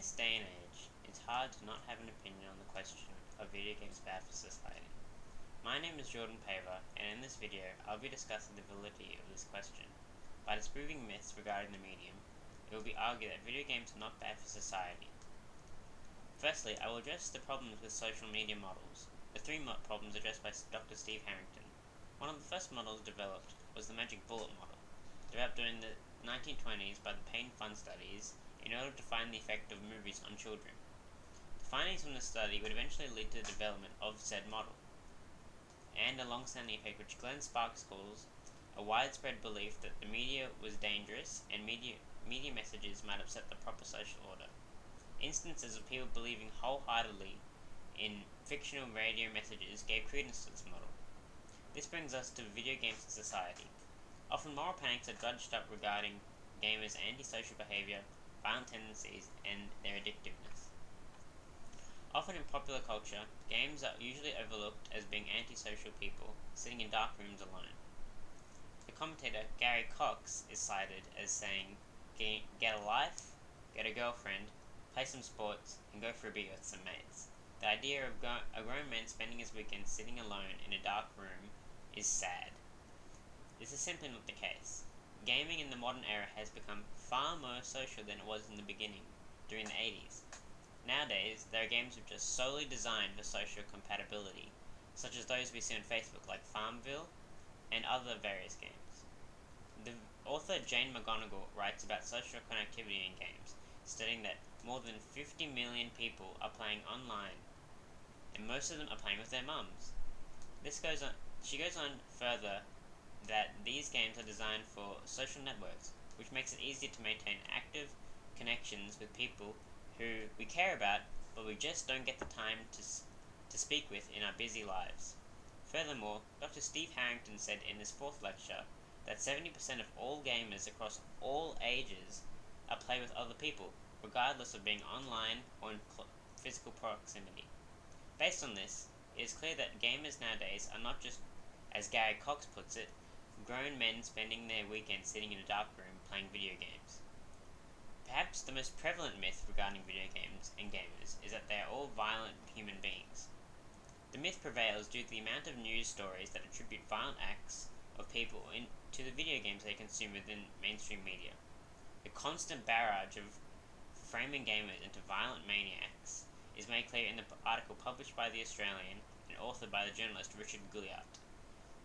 this day and age, it's hard to not have an opinion on the question of video games bad for society. My name is Jordan Paver, and in this video, I'll be discussing the validity of this question. By disproving myths regarding the medium, it will be argued that video games are not bad for society. Firstly, I will address the problems with social media models. The three problems addressed by Dr. Steve Harrington. One of the first models developed was the magic bullet model, developed during the 1920s by the Pain Fun studies in order to find the effect of movies on children. The findings from this study would eventually lead to the development of said model, and a long-standing effect which Glenn Sparks calls a widespread belief that the media was dangerous and media messages might upset the proper social order. Instances of people believing wholeheartedly in fictional radio messages gave credence to this model. This brings us to video games in society. Often moral panics are dredged up regarding gamers' antisocial behavior, violent tendencies, and their addictiveness. Often in popular culture, games are usually overlooked as being antisocial people sitting in dark rooms alone. The commentator Gary Cox is cited as saying, "Get a life, get a girlfriend, play some sports, and go for a beer with some mates." The idea of a grown man spending his weekend sitting alone in a dark room is sad. This is simply not the case. Gaming in the modern era has become far more social than it was in the beginning, during the 80s. Nowadays, there are games which are solely designed for social compatibility, such as those we see on Facebook like Farmville and other various games. The author Jane McGonigal writes about social connectivity in games, stating that more than 50 million people are playing online, and most of them are playing with their mums. She goes on further that these games are designed for social networks, which makes it easier to maintain active connections with people who we care about, but we just don't get the time to speak with in our busy lives. Furthermore, Dr. Steve Harrington said in his fourth lecture that 70% of all gamers across all ages are play with other people, regardless of being online or in physical proximity. Based on this, it is clear that gamers nowadays are not just, as Gary Cox puts it, grown men spending their weekends sitting in a dark room playing video games. Perhaps the most prevalent myth regarding video games and gamers is that they are all violent human beings. The myth prevails due to the amount of news stories that attribute violent acts of people to the video games they consume within mainstream media. The constant barrage of framing gamers into violent maniacs is made clear in the article published by The Australian and authored by the journalist Richard Gouliart.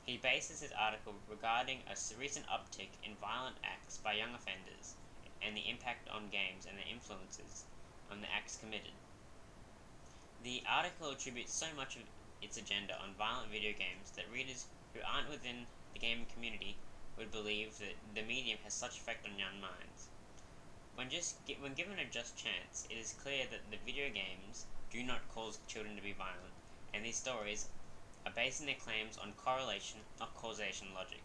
He bases his article regarding a recent uptick in violent acts by young offenders and the impact on games and their influences on the acts committed. The article attributes so much of its agenda on violent video games that readers who aren't within the gaming community would believe that the medium has such effect on young minds. When given a just chance, it is clear that the video games do not cause children to be violent, and these stories are basing their claims on correlation, not causation logic.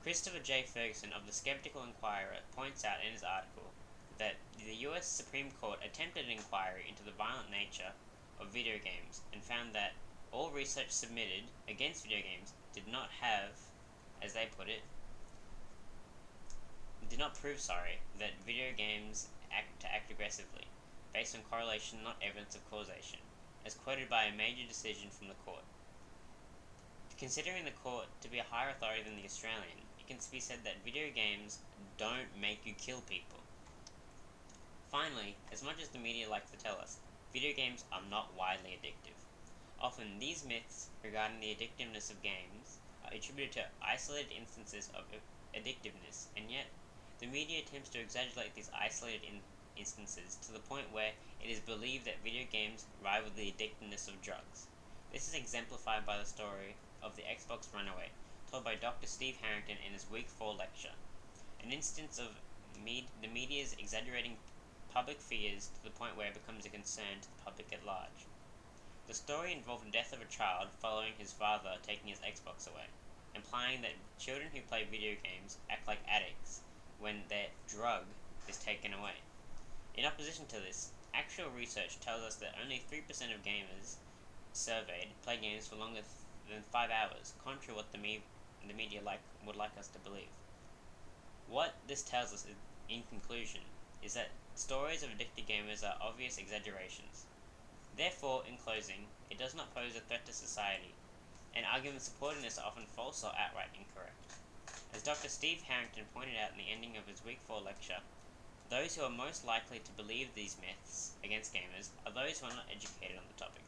Christopher J. Ferguson of the Skeptical Inquirer points out in his article that the US Supreme Court attempted an inquiry into the violent nature of video games and found that all research submitted against video games did not prove that video games act aggressively, based on correlation, not evidence of causation, as quoted by a major decision from the court. Considering the court to be a higher authority than the Australian, it can be said that video games don't make you kill people. Finally, as much as the media likes to tell us, video games are not widely addictive. Often, these myths regarding the addictiveness of games are attributed to isolated instances of addictiveness, and yet the media attempts to exaggerate these isolated instances to the point where it is believed that video games rival the addictiveness of drugs. This is exemplified by the story of the Xbox Runaway, told by Dr. Steve Harrington in his Week 4 lecture, an instance of the media's exaggerating public fears to the point where it becomes a concern to the public at large. The story involved the death of a child following his father taking his Xbox away, implying that children who play video games act like addicts when their drug is taken away. In opposition to this, actual research tells us that only 3% of gamers surveyed play games for longer than 5 hours, contrary to what the media would like us to believe. What this tells us, in conclusion, is that stories of addicted gamers are obvious exaggerations. Therefore, in closing, it does not pose a threat to society, and arguments supporting this are often false or outright incorrect. As Dr. Steve Harrington pointed out in the ending of his Week 4 lecture, those who are most likely to believe these myths against gamers are those who are not educated on the topic.